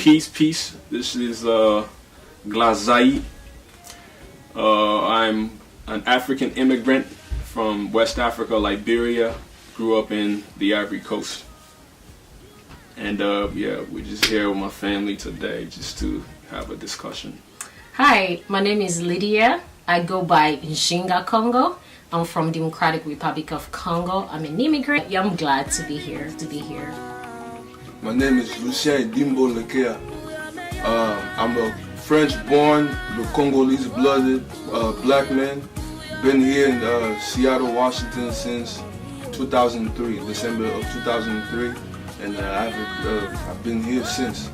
Peace. This is Glazai. I'm an African immigrant from West Africa, Liberia. Grew up in the Ivory Coast. And yeah, we're just here with my family today just to have a discussion. Hi, my name is Lydia. I go by Nshinga Congo. I'm from Democratic Republic of Congo. I'm an immigrant. Yeah, I'm glad to be here. My name is Lucien Dimbo Lekea. I'm a French-born, but Congolese-blooded black man. Been here in Seattle, Washington since 2003, December of 2003, and I've been here since.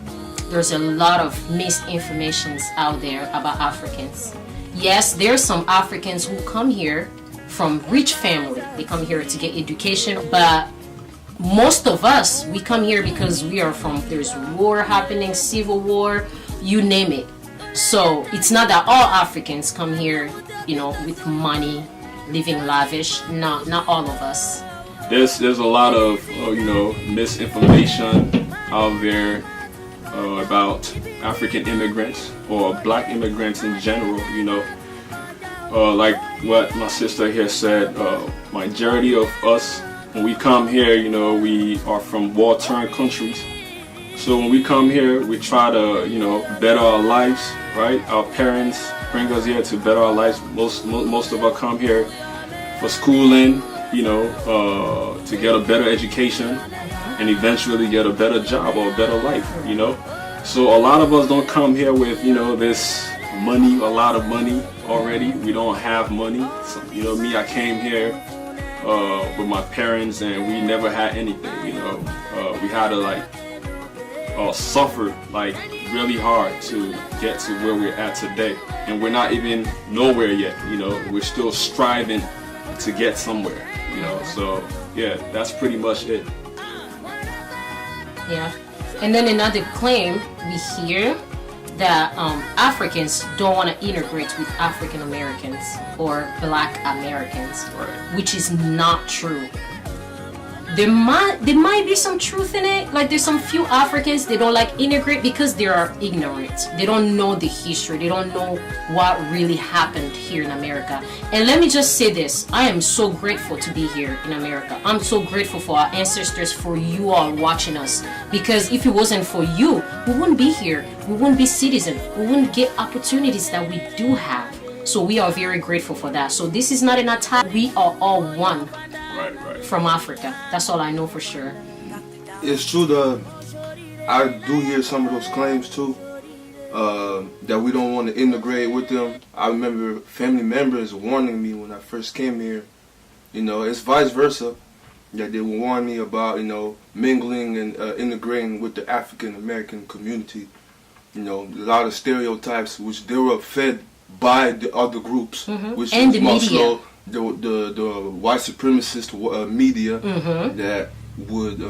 There's a lot of misinformations out there about Africans. Yes, there's some Africans who come here from rich family. They come here to get education, but most of us, we come here because there's war happening, civil war, you name it. So it's not that all Africans come here, with money, living lavish. Not all of us. There's a lot of misinformation out there about African immigrants or black immigrants in general. Like what my sister here said, majority of us, when we come here, we are from war-torn countries. So when we come here, we try to, better our lives, right? Our parents bring us here to better our lives. Most of us come here for schooling, to get a better education and eventually get a better job or a better life, So a lot of us don't come here with, this money, a lot of money already. We don't have money. So, me, I came here with my parents and we never had anything, we had to suffer really hard to get to where we're at today, and we're not even nowhere yet. We're still striving to get somewhere. So yeah, that's pretty much it. Yeah, and then another claim we hear that Africans don't want to integrate with African Americans or Black Americans, right, which is not true. There might be some truth in it. Like there's some few Africans, they don't integrate because they are ignorant. They don't know the history. They don't know what really happened here in America. And let me just say this. I am so grateful to be here in America. I'm so grateful for our ancestors, for you all watching us. Because if it wasn't for you, we wouldn't be here. We wouldn't be citizens. We wouldn't get opportunities that we do have. So we are very grateful for that. So this is not an attack. We are all one. Right. From Africa. That's all I know for sure. It's true I do hear some of those claims too, that we don't want to integrate with them. I remember family members warning me when I first came here. It's vice versa, that they would warn me about, mingling and integrating with the African American community. A lot of stereotypes which they were fed by the other groups, which and is the media. The white supremacist media that would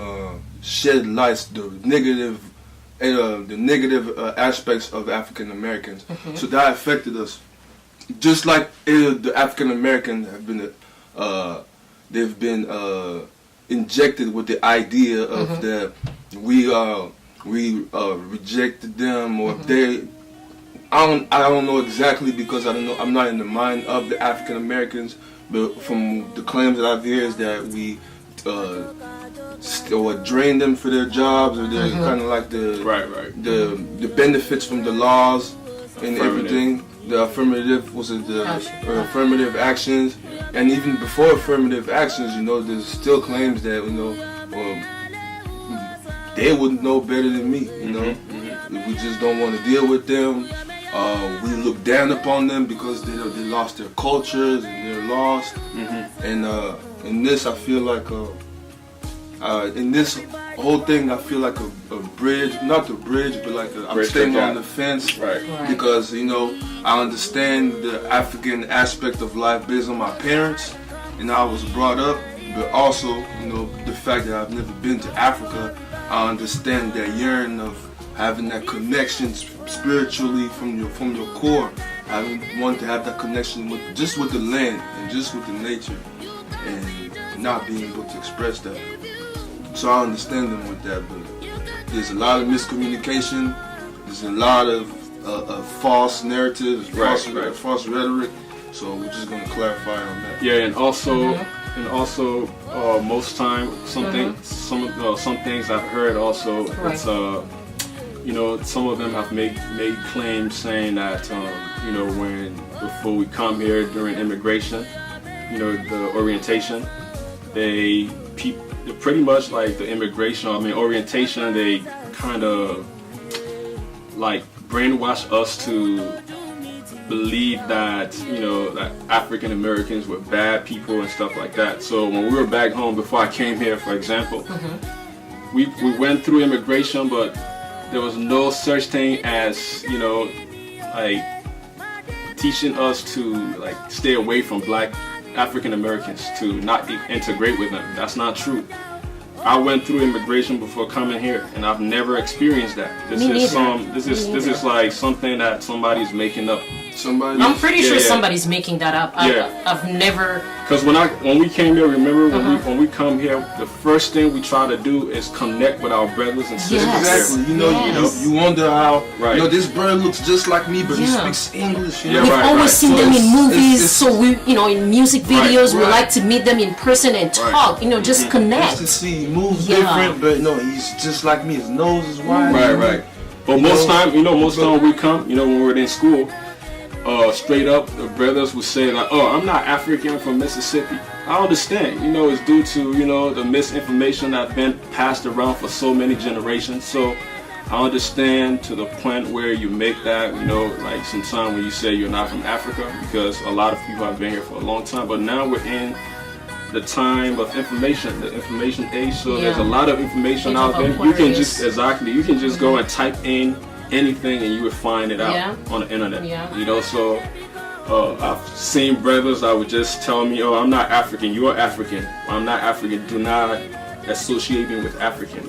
shed lights the negative aspects of African Americans. So that affected us. Just like the African Americans have been, they've been injected with the idea of that we rejected them, or they. I don't know exactly, because I'm not in the mind of the African Americans, but from the claims that I've heard is that we drain them for their jobs, or they're kind of like the benefits from the laws and everything. The affirmative affirmative actions, and even before affirmative actions, there's still claims that they wouldn't know better than me. We just don't want to deal with them. We look down upon them because they lost their cultures and they're lost. And in this, I feel like in this whole thing, I feel like a bridge, not the bridge, but I'm staying on the fence, right? Because I understand the African aspect of life based on my parents and how I was brought up, but also the fact that I've never been to Africa. I understand that yearning of having that connection spiritually from your core. I want to have that connection with the land and just with the nature, and not being able to express that. So I understand them with that, but there's a lot of miscommunication there's a lot of false narratives, false rhetoric. So we're just gonna clarify on that. Yeah, and also, most time some things I've heard also. Right. It's some of them have made claims saying that before we come here during immigration, the orientation, they're pretty much like the immigration. Orientation. They kind of like brainwash us to believe that that African Americans were bad people and stuff like that. So when we were back home before I came here, for example, we went through immigration, but there was no such thing as like teaching us to like stay away from black African Americans, to not integrate with them. That's not true. I went through immigration before coming here, and I've never experienced that. This is like something that somebody's making up. I'm pretty sure somebody's making that up. I've never. Because when we came here, remember when we come here, the first thing we try to do is connect with our brothers and sisters. Yes. Exactly. You wonder how. Right. This brother looks just like me, but he speaks English. We've always seen them in movies, so we, in music videos, we like to meet them in person and talk. Just connect. Just to see he moves different, but no, he's just like me. His nose is wide. Right. But most time we come, when we're in school. Straight up, the brothers would say like, "Oh, I'm not African, from Mississippi." I understand, it's due to the misinformation that's been passed around for so many generations. So I understand to the point where you make that, like sometimes when you say you're not from Africa, because a lot of people have been here for a long time. But now we're in the time of information, the information age. So there's a lot of information out there. You can just go and type in anything and you would find it out on the internet. So I've seen brothers that would just tell me, "Oh, I'm not African, you're African. I'm not African, do not associate me with African."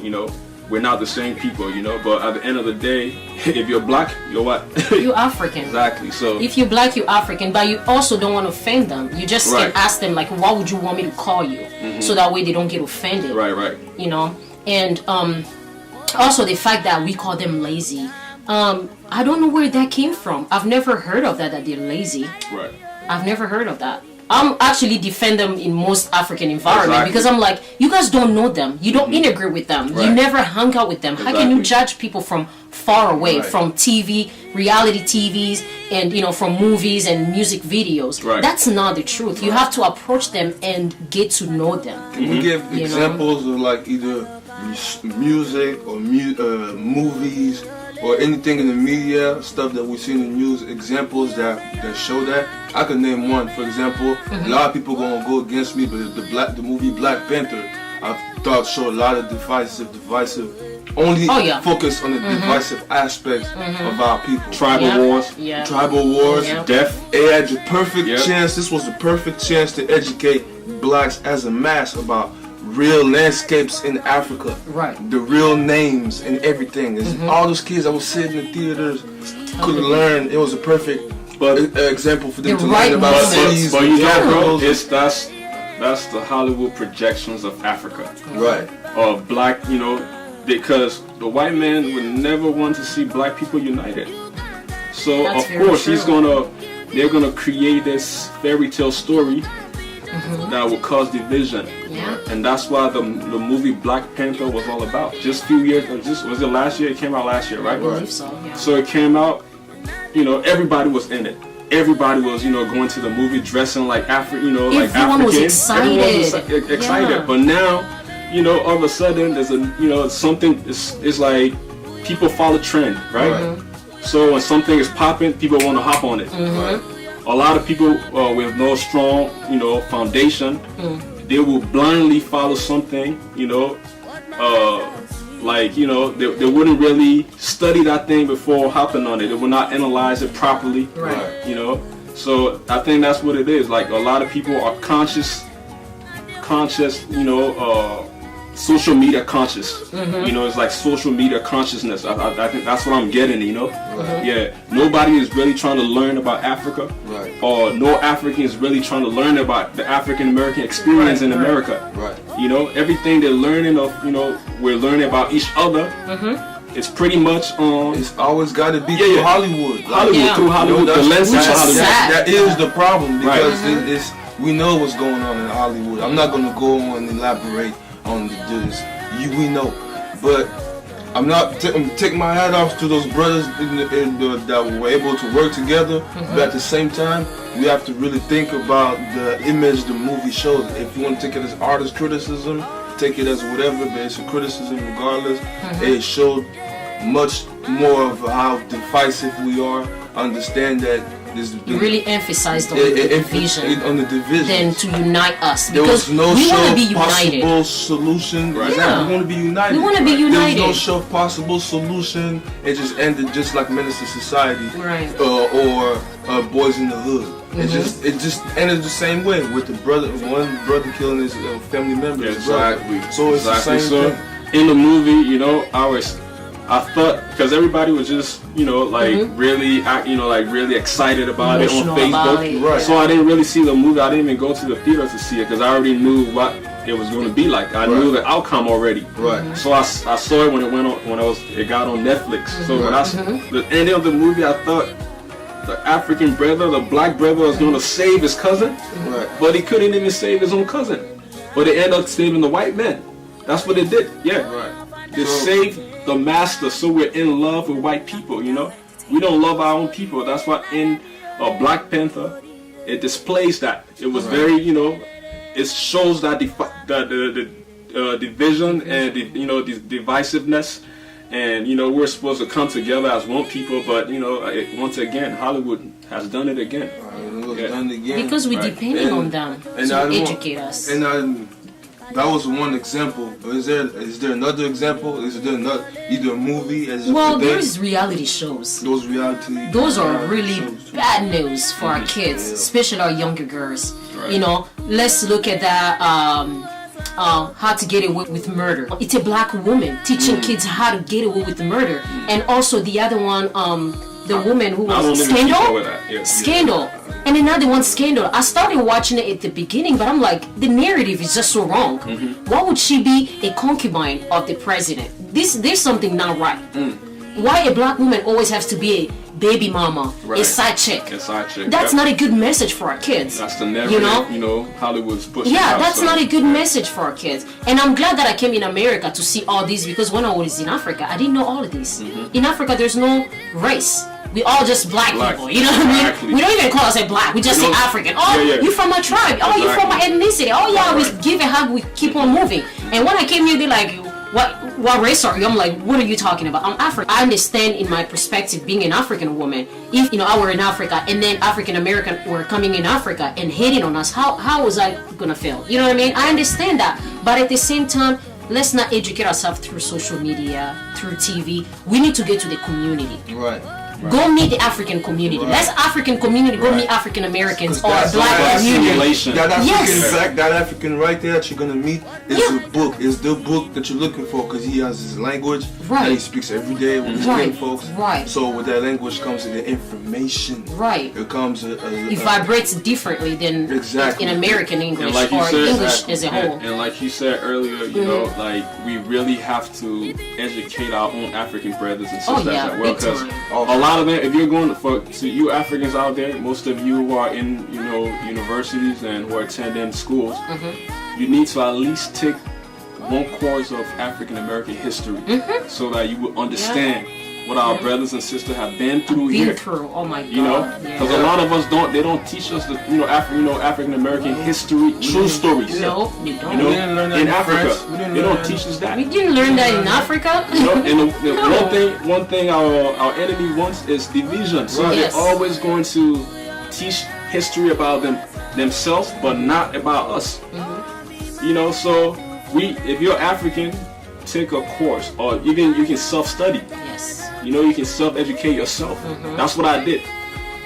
We're not the same people, but at the end of the day, if you're black, you're what? You're African. Exactly. So if you're black, you're African, but you also don't want to offend them. You just can ask them like, "What would you want me to call you?" So that way they don't get offended. Right. And also the fact that we call them lazy. I don't know where that came from. I've never heard of that they're lazy. Right. I've never heard of that. I'm actually defend them in most African environment because I'm like, you guys don't know them. You don't integrate with them. You never hung out with them. How can you judge people from far away, from TV, reality TVs, and from movies and music videos? That's not the truth. You have to approach them and get to know them. Can we give examples of like either music or movies or anything in the media, stuff that we've seen in the news, examples that show that? I could name one. For example, a lot of people gonna go against me, but the movie Black Panther, I thought showed a lot of divisive, only focus on the divisive aspects of our people. Tribal wars, death. It had the perfect chance. This was the perfect chance to educate blacks as a mass about real landscapes in Africa, the real names and everything. All those kids that were sitting in the theaters could learn. It was a perfect example for them to learn about cities. But bro, that's the Hollywood projections of Africa, or black, because the white man would never want to see black people united. So of course they're gonna create this fairy tale story that will cause division. And that's why the movie Black Panther was all about. Just a few years, was it last year? It came out last year, right? I believe so, So it came out, everybody was in it. Everybody was, going to the movie dressing like African, like African. Everyone was excited. But now, all of a sudden, there's something, it's like people follow trend, right? So when something is popping, people want to hop on it. A lot of people with no strong, foundation, they will blindly follow something, they wouldn't really study that thing before hopping on it. They will not analyze it properly, So I think that's what it is. Like a lot of people are conscious, social media conscious. It's like social media consciousness. I think that's what I'm getting, nobody is really trying to learn about Africa, or no African is really trying to learn about the African American experience in America. Everything they're learning we're learning about each other it's pretty much It's always got to be Yeah, through yeah. Hollywood. Yeah. through Hollywood, the lens Which of is Hollywood. sad. That is the problem because Right. it's we know what's going on in Hollywood. I'm not gonna go on and elaborate on this. We know, but I'm taking my hat off to those brothers that were able to work together. But at the same time, we have to really think about the image the movie shows. If you want to take it as artist criticism, take it as whatever, but it's a criticism regardless. It showed much more of how divisive we are. Understand that this You really emphasized on the division on the division than to unite us there because was no we want to show be united. possible solution. Right. Exactly. Yeah. We want to be united. We want to be united. There was no show possible solution. It just ended just like Menace to Society, Right. or Boys in the Hood. It just ended the same way with the one brother killing his family member. his brother. Exactly. So it's the same So thing. in the movie, you know, I thought because everybody was just, you know, like really, like really excited about Emotional it on about Facebook. it. Right. So I didn't really see the movie. I didn't even go to the theater to see it because I already knew what it was going to be like. I knew the outcome already. Right. So I saw it when it went on it got on Netflix. So when the ending of the movie, I thought the African brother, the black brother, was going to save his cousin, Right. but he couldn't even save his own cousin. But they ended up saving the white man. That's what they did. Yeah. Right. They So- saved the master, so we're in love with white people, you know? We don't love our own people. That's why in Black Panther, it displays that. It was very, you know, it shows that the division and, the divisiveness. And, you know, we're supposed to come together as one people, but, you know, once again, Hollywood has done it again. It was done again. Because we Right. depending on them and to I don't- educate us. And that was one example. Is there another example? Is there another either a movie as Well, today? there's reality shows. Those reality. Those are really shows. bad news for our kids, especially our younger girls. Right. You know, let's look at that. How to Get Away with Murder. It's a black woman teaching kids how to get away with murder, and also the other one, the woman who I don't was even keep up with Scandal. that. Yeah. Scandal. And another one, Scandal. I started watching it at the beginning, but I'm like, the narrative is just so wrong. Why would she be a concubine of the president? There's something not right. Why a black woman always has to be a baby mama, a Right. side chick? A side chick, That's yep. not a good message for our kids. That's the narrative, You know? Hollywood's pushing Yeah, out, that's so- not a good message for our kids. And I'm glad that I came in America to see all these because when I was in Africa, I didn't know all of this. In Africa, there's no race. We all just black people. You know what I mean? Exactly. We don't even call ourselves black. We just say don't- African. Oh, Yeah, yeah. you from my tribe. Oh, you from my ethnicity. Oh, yeah, we Right. give a hug. We keep on moving. And when I came here, they're like, what race are you? I'm like, what are you talking about? I'm African. I understand in my perspective, being an African woman, if I were in Africa and then African American were coming in Africa and hating on us, how was I gonna feel? You know what I mean? I understand that, but at the same time, let's not educate ourselves through social media, through TV. We need to get to the community. Right. Go meet the African community. Right. Let's African community go meet African Americans or That's black why community. Simulation. That African Yes. that African right there that you're gonna meet is Yeah. the book. Is the book that you're looking for because he has his language Right. that he speaks every day with his Right. kin folks. Right. So with that language comes the information. Right. It comes It vibrates differently than Exactly. in American English And like you or said, English as a whole. and like you said earlier, you know, like we really have to educate our own African brothers and sisters yeah, as well, big because time. a lot of them, if you're going to you Africans out there, most of you who are in universities and who are attending schools, you need to at least take one course of African American history so that you will understand what our brothers and sisters have been through Been here. through, oh my god. You know, yeah. because a lot of us they don't teach us the African American history, true stories. No, they don't. You know, We didn't learn that in in Africa, France. We didn't they don't learn teach us that. We didn't learn that in Africa. You know, and the No. one thing our enemy wants is division. So Right. Yes. they're always going to teach history about themselves, but not about us. You know, so if you're African, take a course, or even you can self-study. Yes. You know, you can self-educate yourself. That's what I did.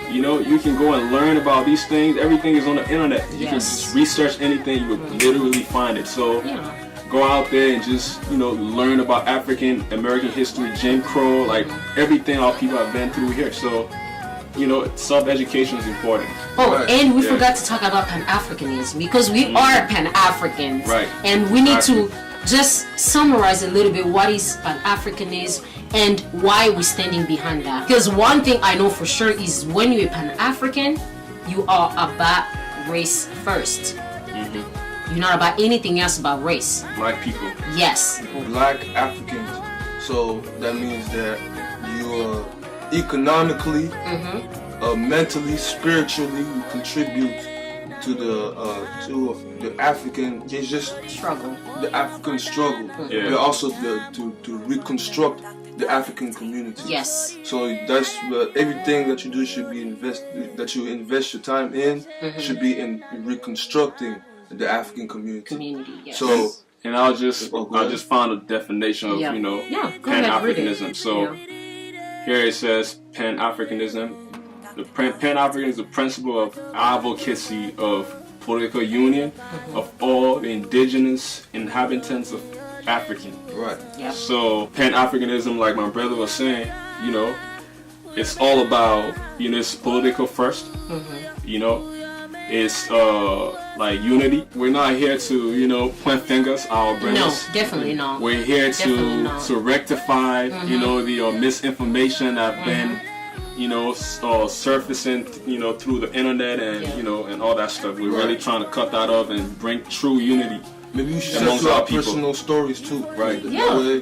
You know, you can go and learn about these things. Everything is on the internet. You can Yes. just research anything. You would literally find it. So Yeah. go out there and just, learn about African American history, Jim Crow, like everything our people have been through here. So, self-education is important. Oh, Right. and we Yeah. forgot to talk about Pan-Africanism because we are Pan-Africans. Right. And we need to just summarize a little bit what is Pan-Africanism and why we're standing behind that. Because one thing I know for sure is when you're a Pan-African, you are about race first. You're not about anything else about race. Black people. Yes. Black Africans. So that means that you are economically, mentally, spiritually, you contribute to the African. It's just Struggle. the African struggle. Yeah. But also to reconstruct the African community. Yes. So that's everything that you do should be that you invest your time in should be in reconstructing the African community. Yes. So And I'll just find a definition of Yeah. you know Yeah, go ahead, read it. Pan-Africanism. So here it says Pan-Africanism. The Pan-African is the principle of advocacy of political union of all the indigenous inhabitants of African. right. Yeah. So Pan-Africanism, like my brother was saying, you know, it's all about, you know, it's political first. You know, it's like unity. We're not here to, you know, point fingers at our brothers. No, definitely not. We're here Definitely not. to rectify, you know, the misinformation that been, you know, surfacing, you know, through the internet and you know and all that stuff. We're really trying to cut that off and bring true unity. Maybe you should amongst set our our people. personal stories too. Right. That Yeah. way,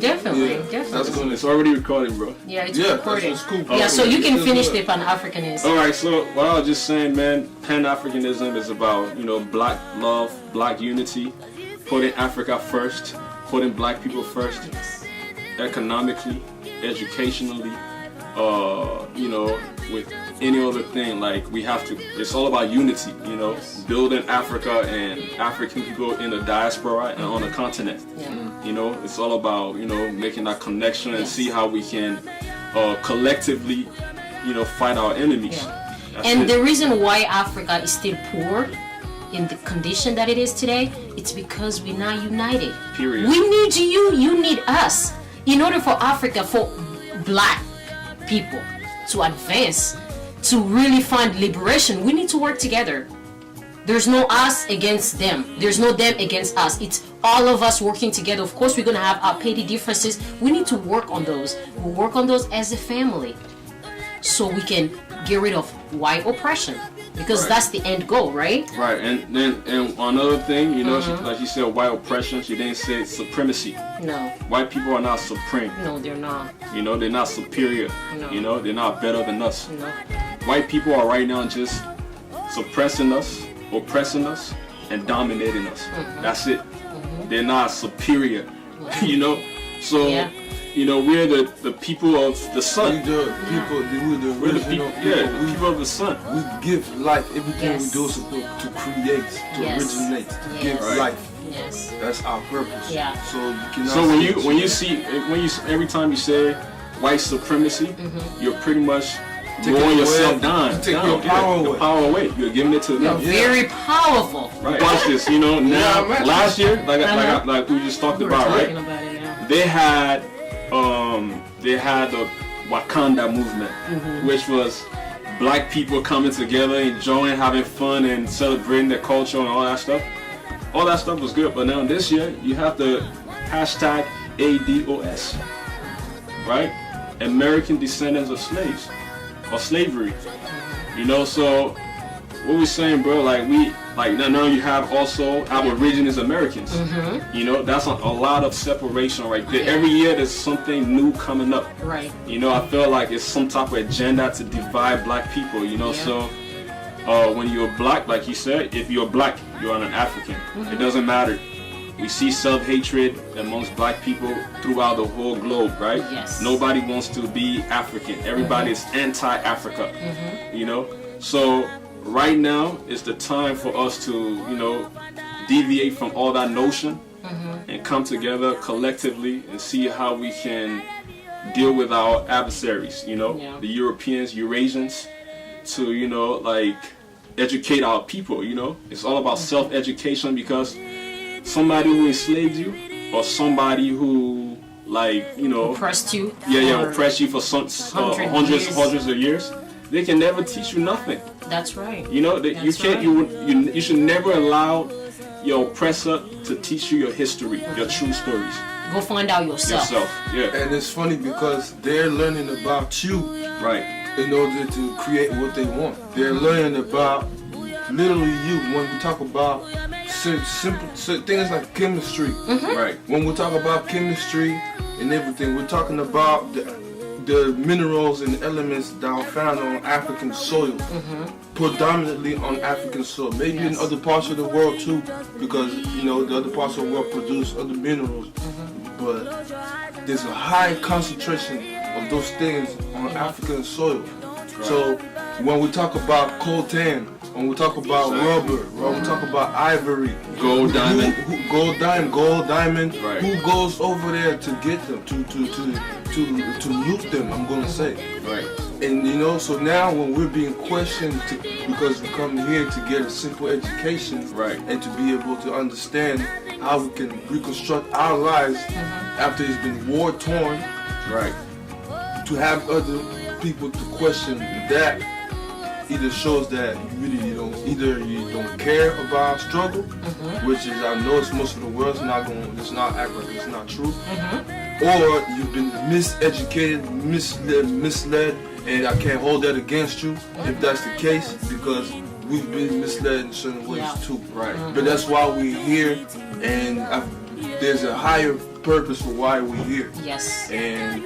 Definitely. that's Definitely. gonna. It's already recording, bro. Yeah, it's Yeah, recording. that's cool. Yeah, so you can Yeah. finish the Pan-Africanism. All right, so what I was just saying, man, Pan-Africanism is about, you know, black love, black unity, putting Africa first, putting black people first, economically, educationally, you know, with any other thing. Like we have to, it's all about unity, you know, building Africa and African people in the diaspora and on the continent. You know, it's all about, you know, making that connection and see how we can collectively, you know, fight our enemies. That's And it. the reason why Africa is still poor in the condition that it is today, it's because we're not united. Period. We need you, you need us. In order for Africa, for black people to advance, to really find liberation, we need to work together. There's no us against them. There's no them against us. It's all of us working together. Of course, we're going to have our petty differences. We need to work on those. We'll work on those as a family so we can get rid of white oppression, because Right. that's the end goal, right? Right, and then and another thing, you know, like you said, white oppression. She didn't say supremacy. No, White people are not supreme. no, they're not. You know, they're not superior. No. You know, they're not better than us. No. White people are right now just suppressing us, oppressing us, and dominating us. That's it. They're not superior. You know, so Yeah. you know we're the people of the We sun. the people, we're the We're the original people, yeah, the We, people of the sun. we give life. Everything Yes. we do is to create, to Yes. originate, to Yes. give Right. life. Yes. That's our purpose. Yeah. So you cannot. So when say you see every time you say white supremacy, you're pretty much Taking lowering away- yourself down. you take down, your power your away. power away. You're giving it to You're them. very powerful. Right. Watch this. You know now. Yeah, Last year, like we just talked We were about, talking right? about it, yeah. They had the Wakanda movement, which was black people coming together, enjoying, having fun, and celebrating their culture and all that stuff. All that stuff was good, but now this year you have the hashtag ADOS, right? American descendants of slaves or slavery. You know, so what we saying, bro? Like now you have also Aborigines Americans. You know, that's a lot of separation right there. Every year there's something new coming up. Right. You know, I feel like it's some type of agenda to divide black people. You know, Yeah. so when you're black, like you said, if you're black, you're an African. It doesn't matter. We see self-hatred amongst black people throughout the whole globe, right? Yes. Nobody wants to be African. Everybody is anti-Africa. You know, so right now is the time for us to, you know, deviate from all that notion and come together collectively and see how we can deal with our adversaries, you know, Yeah. the Europeans, Eurasians, to, you know, like educate our people, you know. It's all about self-education, because somebody who enslaved you or somebody who, like, you know, Oppressed you. or- oppressed you for some Hundreds hundreds of years, they can never teach you nothing. That's right. You know, that you That's can't. right. You should never allow your oppressor to teach you your history, your true stories. Go find out yourself. Yeah. And it's funny because they're learning about you Right. in order to create what they want. They're learning about literally you. When we talk about simple things like chemistry, Right. when we talk about chemistry and everything, we're talking about the minerals and elements that are found on African soil, predominantly on African soil. Maybe in other parts of the world too, because you know the other parts of the world produce other minerals. But there's a high concentration of those things on African soil. So when we talk about coltan, when we talk about rubber, when we talk about ivory, Gold, diamond. gold, diamond, Right. who goes over there to get them, to loot them, I'm gonna say. Right. And you know, so now when we're being questioned because we come here to get a simple education, Right. and to be able to understand how we can reconstruct our lives after it's been war torn, Right. to have other people to question that either shows that you don't care about struggle, which is I know it's most of the world. It's not accurate. It's not true. Or you've been miseducated, misled, and I can't hold that against you if that's the case because we've been misled in certain ways too. Right. But that's why we're here, and there's a higher purpose for why we're here. Yes. And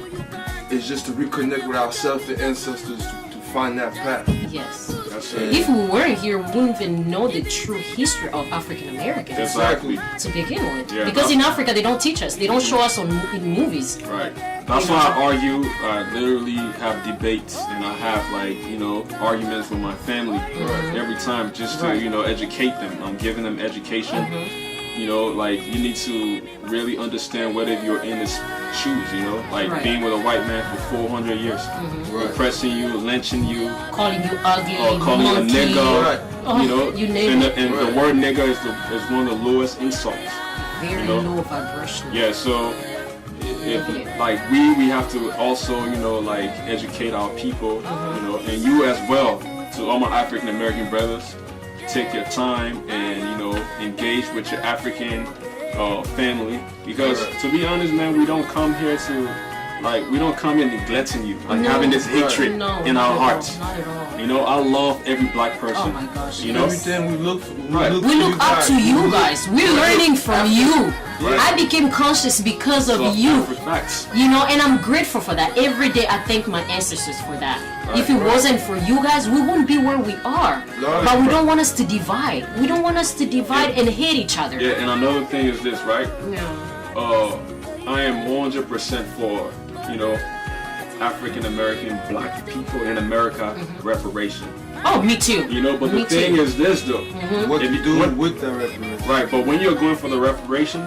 it's just to reconnect with ourselves, the ancestors, to find that path. Yes. That's it. If we weren't here, we wouldn't even know the true history of African Americans Exactly. to begin with. Yeah, because that's- in Africa, they don't teach us. They don't show us in movies. Right. That's why I argue. I literally have debates and I have arguments with my family every time just to educate them. I'm giving them education. You need to really understand whether you're in his shoes. Right. Being with a white man for 400 years, oppressing you, lynching you, Calling you ugly, calling you a monkey. nigga. Right. Oh, you name it. And the word nigga is one of the lowest insults. Very low vibration. Yeah, so we have to also educate our people, and you as well. To all my African American brothers, take your time and engage with your African family, because to be honest, man, we don't come here to we don't come in neglecting you, having this hatred in our hearts. Not at all. I love every black person. Oh my gosh. Everything we look We look up to you guys. We're learning from you. Right. I became conscious because of you. Facts. And I'm grateful for that. Every day I thank my ancestors for that. If it wasn't for you guys, we wouldn't be where we are. But we don't want us to divide. We don't want us to divide and hate each other. Yeah, and another thing is this, right? Yeah. I am 100% for, African American black people in America reparation. Oh, me too. But Me the thing too. is this though. what If to you- do when- with that reparation. Right, but when you're going for the reparation,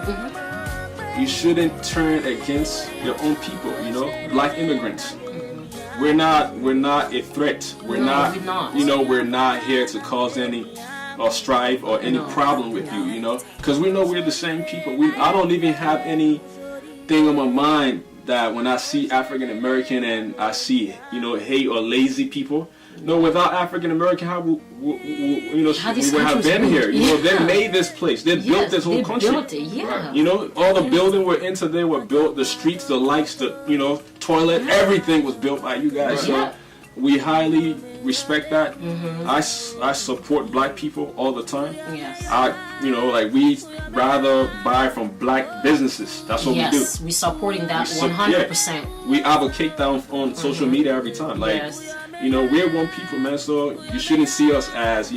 you shouldn't turn against your own people, black immigrants. We're not a threat. We're not. We're not here to cause any strife or any problem with you, because we know we're the same people. I don't even have anything on my mind that when I see African American and I see hate or lazy people. Without African American, how we would have been here. They made this place. They built this whole country. They built it, yeah. All the buildings we're in today were built. The streets, the lights, the toilet, everything was built by you guys. So we highly respect that. I support black people all the time. Yes. We rather buy from black businesses. That's what we do. Yes, we're supporting that 100%. We advocate that on social media every time. Yes. We're one people, man, so you shouldn't see us as,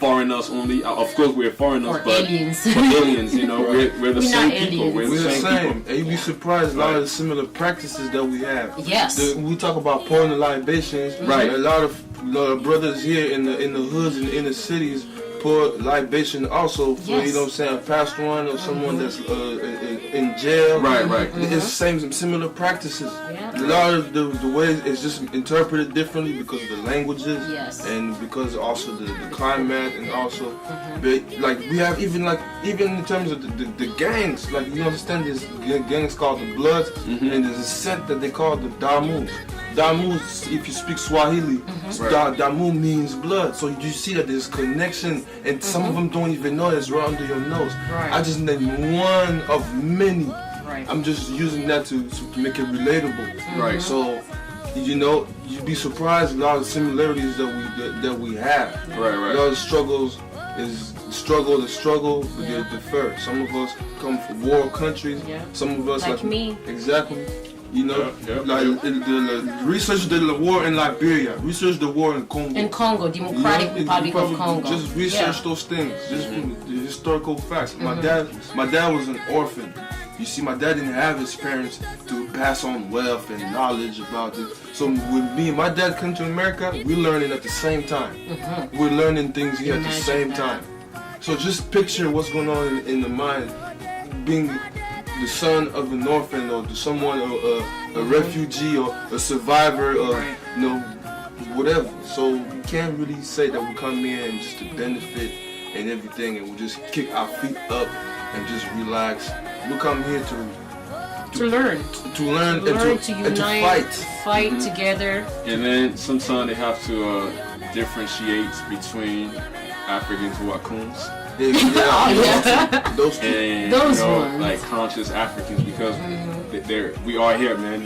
foreigners only. Of course, we're foreigners, Or but aliens. we're the same not people. aliens. We're the same people. And you'd be surprised a lot of the similar practices that we have. Yes. We talk about pouring the libations. Right. A lot of brothers here in the hoods and in the cities pour libation also for, a pastor one or someone that's in jail. Right. It's the same similar practices. Yeah. A lot of the ways it's just interpreted differently because of the languages. Yes. And because also the climate and also but we have even in terms of the gangs, you understand this gangs called the Bloods and there's a set that they call the Damus. Damu, if you speak Swahili, Right. Damu means blood. So you see that there's connection, and some of them don't even know it's right under your nose. Right. I just named one of many. Right. I'm just using that to make it relatable. Right. So, you know, you'd be surprised a lot of similarities that we have. Right, right. A lot of struggles is the struggle, but they differ. Some of us come from war countries. Yeah. Some of us Like me. Exactly. You know, Yeah, like yeah. the research the war in Liberia, research the war in Congo. In Congo, Democratic You know, Republic of Congo. Just research Yeah. those things, just the historical facts. My dad was an orphan. You see, my dad didn't have his parents to pass on wealth and knowledge about it. So when me and my dad come to America, we're learning at the same time. We're learning things here at the Imagine same that. time. So just picture what's going on in the mind, being the son of an orphan or someone, a refugee or a survivor or Right. you know, whatever. So you can't really say that we come here and just to benefit and everything, and we just kick our feet up and just relax. We come here To learn. to learn, To learn, to and to unite, fight. together. And then sometimes they have to differentiate between Africans who are coons yeah. Those two. and Those you know, ones. like conscious Africans, because we are here, man.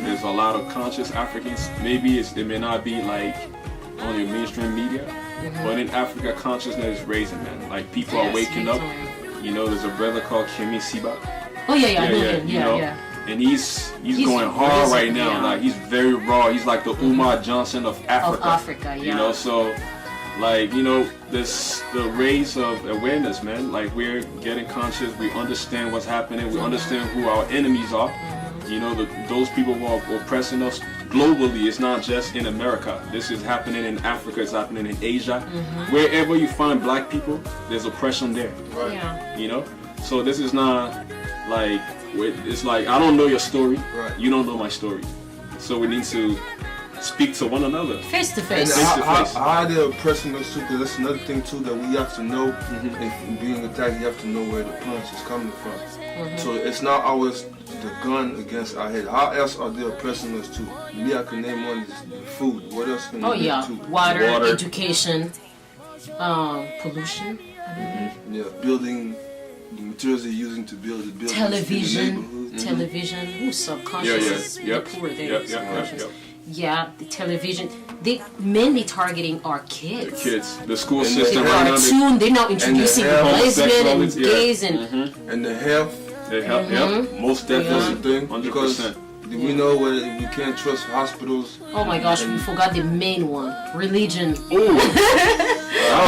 There's a lot of conscious Africans. Maybe it may not be like on your mainstream media, but in Africa, consciousness is raising, man. Like people are Yes, waking big up. time. You know, there's a brother called Kemi Siba. Oh yeah, yeah, I know him. you Yeah, know, yeah. and he's He's going hard raising, right now. yeah. Like he's very raw. He's like the Umar Johnson of Africa. Of Africa, yeah. You know, so like, you know, this the raise of awareness, man. Like we're getting conscious. We understand what's happening. We understand who our enemies are. You know, those people who are oppressing us globally. It's not just in America. This is happening in Africa. It's happening in Asia. Wherever you find black people, there's oppression there. Right. Yeah. You know, so this is not like it's like I don't know your story. Right. You don't know my story. So we need to speak to one another. Face to And face. how they're oppressing us too, because that's another thing too that we have to know. If being attacked, you have to know where the punch is coming from. So it's not always the gun against our head. How else are they oppressing us too? Me, I can name one is food. What else can Oh we yeah, do too? water, Water. education, pollution, Yeah, building the materials they're using to build the buildings. television, in the neighborhoods. television. Ooh, subconscious. Yeah, yeah. Yep. The poor there. Yep, yep, subconscious. yep. Yeah, the television. They mainly targeting our The kids. kids, the school And the The system right now. cartoon, they're now introducing health, lesbian and sexuality, yeah. gays and And the health. They help, yep, most That's definitely, the thing. 100%. Because we know we can't trust hospitals. oh my gosh, we forgot the main one, religion. Ooh,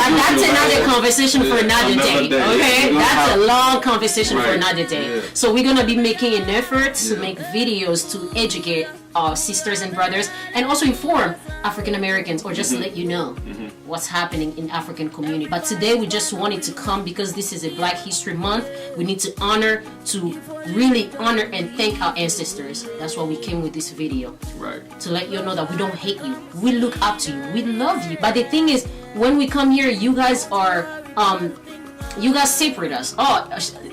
And that's another conversation for another Another day. day. Okay, We're gonna that's a have- long conversation for Right. another day. Yeah. So we're gonna be making an effort to Yeah. make videos to educate our sisters and brothers, and also inform African Americans, or just let you know what's happening in African community. But today we just wanted to come because this is a Black History Month. We need to really honor and thank our ancestors. That's why we came with this video, right. to let you know that we don't hate you. We look up to you. We love you. But the thing is, when we come here, you guys separate us. Oh,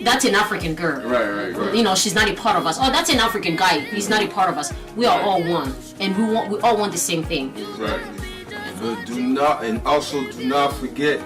that's an African girl. Right. You know, she's not a part of us. Oh, that's an African guy. He's not a part of us. We are all one, and we all want the same thing. Right. But do not forget,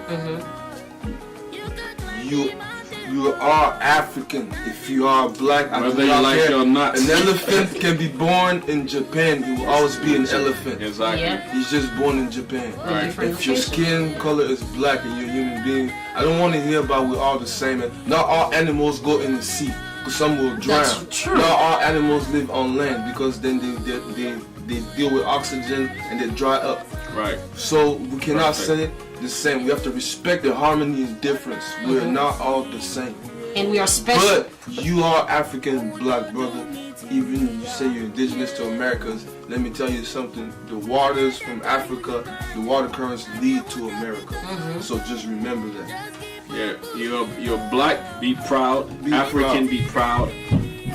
you are African. If you are black, I Whether do you not like care. it or not. An elephant can be born in Japan. He will always be an elephant. Exactly. Yeah. He's just born in Japan. Right. Different If your location. skin color is black and you're a human being, I don't want to hear about we're all the same. And not all animals go in the sea, because some will drown. That's true. Not all animals live on land, because then they deal with oxygen and they dry up. Right. So we cannot Perfect. say it the same. We have to respect the harmony and difference. We're not all the same. And we are special. But you are African black brother. Even you say you're indigenous to Americas. Let me tell you something. The waters from Africa, the water currents lead to America. So just remember that. Yeah, you're black, be proud. Be African, proud. be proud.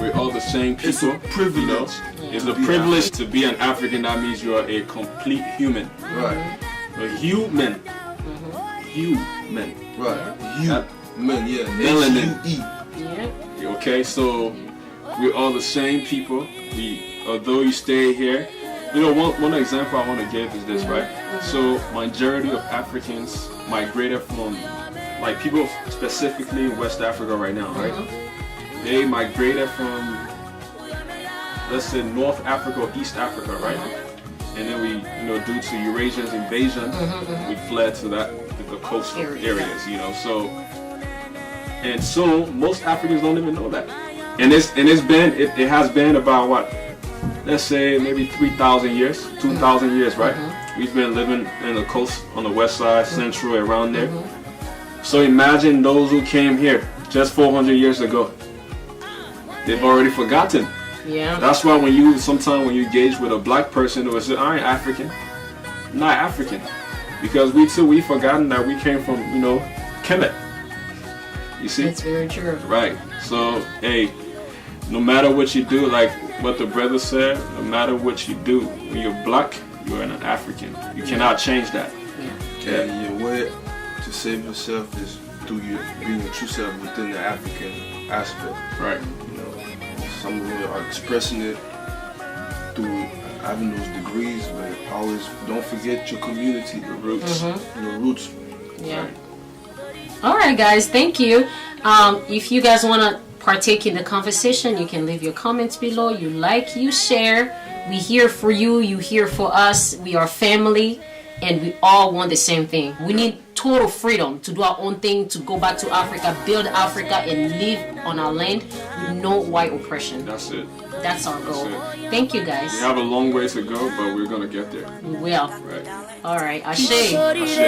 We're all the same people. It's a privilege. You know? It's a to be privilege to be an African. That means you are a complete human. Right. A human. Human. Right. You. Man, yeah. Melanin. H-U-E. Yeah. Okay, so we're all the same people. Although you stay here, You know, one example I want to give is this, right? So majority of Africans migrated from, like people specifically in West Africa right now, right? They migrated from, let's say, North Africa or East Africa, right? And then we, you know, due to Eurasians' invasion, we fled to the coastal areas, you know. So most Africans don't even know that. And it has been about what? Let's say maybe 3,000 years, 2,000 years, right? We've been living in the coast on the west side, central, around there. So imagine those who came here just 400 years ago. They've already forgotten. Yeah. That's why sometimes when you engage with a black person who will say, I ain't African, I'm not African. Because we forgotten that we came from, you know, Kemet. You see? That's very true. Right. So, hey, no matter what you do, like what the brother said, no matter what you do, when you're black, you're an African. You cannot change that. And your way to save yourself is through being your true self within the African aspect. Right. You know, some of them are expressing it through having those degrees, but always don't forget your community, your roots. Your roots. Yeah. Right. All right, guys. Thank you. If you guys want to partake in the conversation, you can leave your comments below. You like, you share. We here for you. You here for us. We are family, and we all want the same thing. We need total freedom to do our own thing, to go back to Africa, build Africa, and live on our land with no white oppression. That's it. That's our goal. That's it. Thank you, guys. We have a long way to go, but we're gonna get there. We will. Right. All right. Ashe. Ashe.